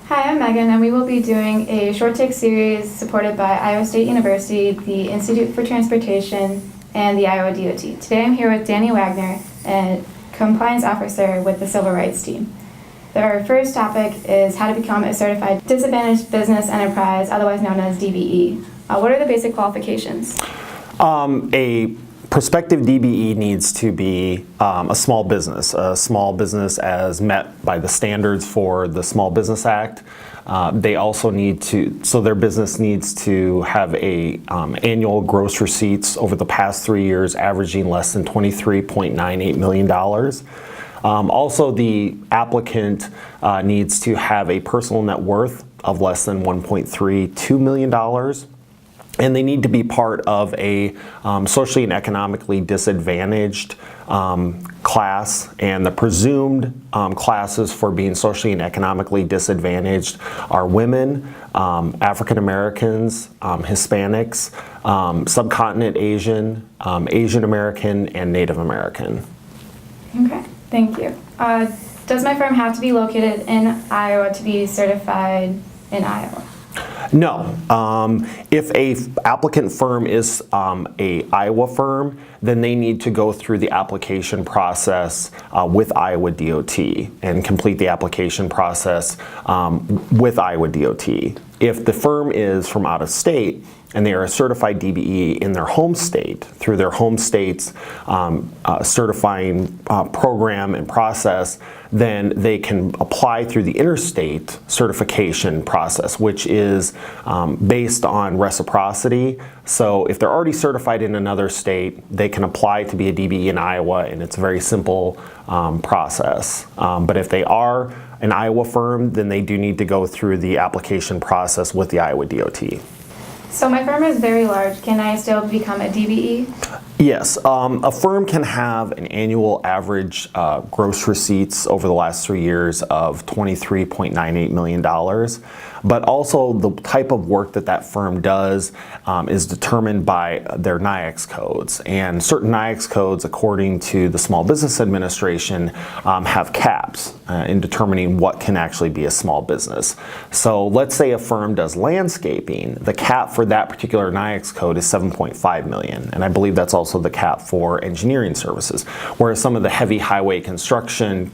Hi, I'm Megan, and we will be doing a short take series supported by Iowa State University, the Institute for Transportation, and the Iowa DOT. Today I'm here with Danny Wagner, a compliance officer with the Civil Rights team. Our first topic is how to become a certified disadvantaged business enterprise, otherwise known as DBE. What are the basic qualifications? A prospective DBE needs to be a small business as met by the standards for the Small Business Act. They also need to, so their business needs to have a annual gross receipts over the past 3 years averaging less than $23.98 million. Also, the applicant needs to have a personal net worth of less than $1.32 million. And they need to be part of a socially and economically disadvantaged class. And the presumed classes for being socially and economically disadvantaged are women, African Americans, Hispanics, subcontinent Asian, Asian American, and Native American. Okay, thank you. Does my firm have to be located in Iowa to be certified in Iowa? No. If a applicant firm is a Iowa firm, then they need to go through the application process with Iowa DOT and complete the application process with Iowa DOT. If the firm is from out of state and they are a certified DBE in their home state through their home state's certifying program and process, then they can apply through the interstate certification process, which is based on reciprocity. So if they're already certified in another state, they can apply to be a DBE in Iowa, and it's a very simple process. But if they are an Iowa firm, then they do need to go through the application process with the Iowa DOT. So my firm is very large. Can I still become a DBE? Yes, a firm can have an annual average gross receipts over the last 3 years of $23.98 million. But also the type of work that that firm does is determined by their NAICS codes. And certain NAICS codes, according to the Small Business Administration, have caps in determining what can actually be a small business. So let's say a firm does landscaping. The cap for that particular NAICS code is $7.5 million. And I believe that's also the cap for engineering services. Whereas some of the heavy highway construction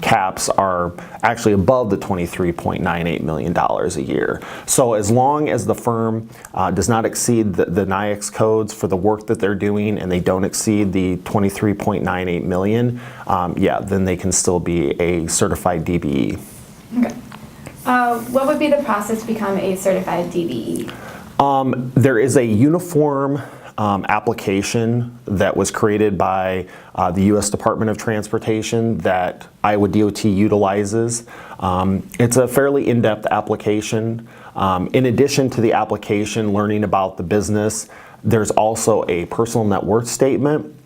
caps are actually above the $23.98 million a year. So as long as the firm does not exceed the NAICS codes for the work that they're doing and they don't exceed the $23.98 million, then they can still be a certified DBE. Okay. What would be the process to become a certified DBE? There is a uniform application that was created by the U.S. Department of Transportation that Iowa DOT utilizes. It's a fairly in-depth application. In addition to the application, learning about the business, there's also a personal net worth statement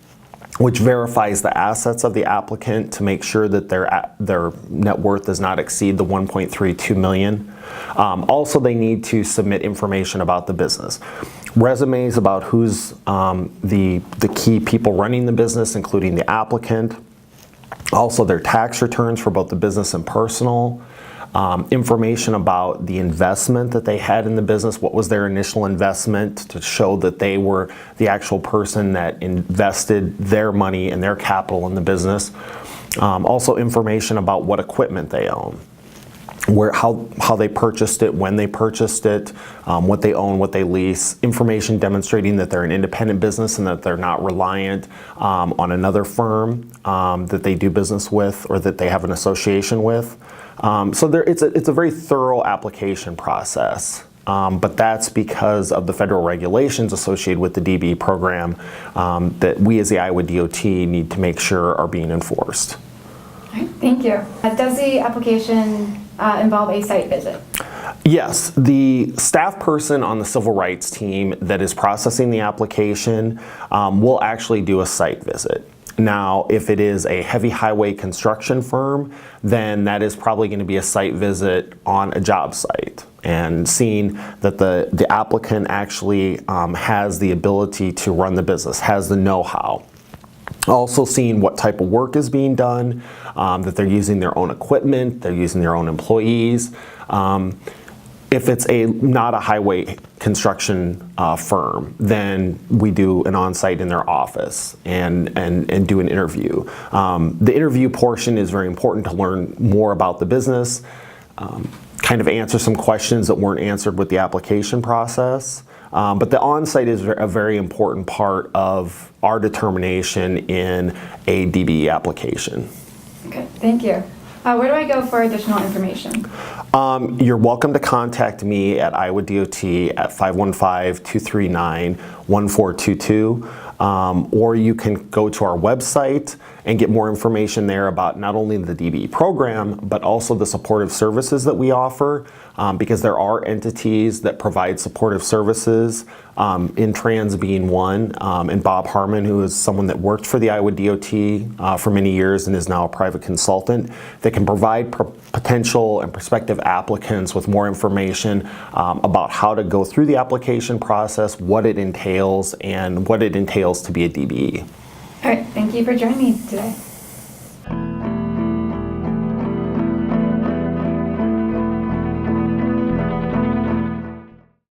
which verifies the assets of the applicant to make sure that their net worth does not exceed the $1.32 million. Also, they need to submit information about the business. Resumes about who's the key people running the business, including the applicant. Also, their tax returns for both the business and personal. Information about the investment that they had in the business, what was their initial investment to show that they were the actual person that invested their money and their capital in the business. Also information about what equipment they own, how they purchased it, when they purchased it, what they own, what they lease, information demonstrating that they're an independent business and that they're not reliant on another firm that they do business with or that they have an association with. So it's a very thorough application process, but that's because of the federal regulations associated with the DBE program that we as the Iowa DOT need to make sure are being enforced. All right, thank you. Does the application involve a site visit? Yes, the staff person on the civil rights team that is processing the application will actually do a site visit. Now, if it is a heavy highway construction firm, then that is probably going to be a site visit on a job site and seeing that the applicant actually has the ability to run the business, has the know-how. Also seeing what type of work is being done, that they're using their own equipment, they're using their own employees. If it's not a highway construction firm, then we do an on-site in their office and do an interview. The interview portion is very important to learn more about the business, kind of answer some questions that weren't answered with the application process. But the on-site is a very important part of our determination in a DBE application. Okay, thank you. Where do I go for additional information? You're welcome to contact me at Iowa DOT at 515-239-1422, or you can go to our website and get more information there about not only the DBE program, but also the supportive services that we offer, because there are entities that provide supportive services, Intrans being one, and Bob Harmon, who is someone that worked for the Iowa DOT for many years and is now a private consultant, that can provide potential and prospective applicants with more information about how to go through the application process, what it entails, and what it entails to be a DBE. All right, thank you for joining me today.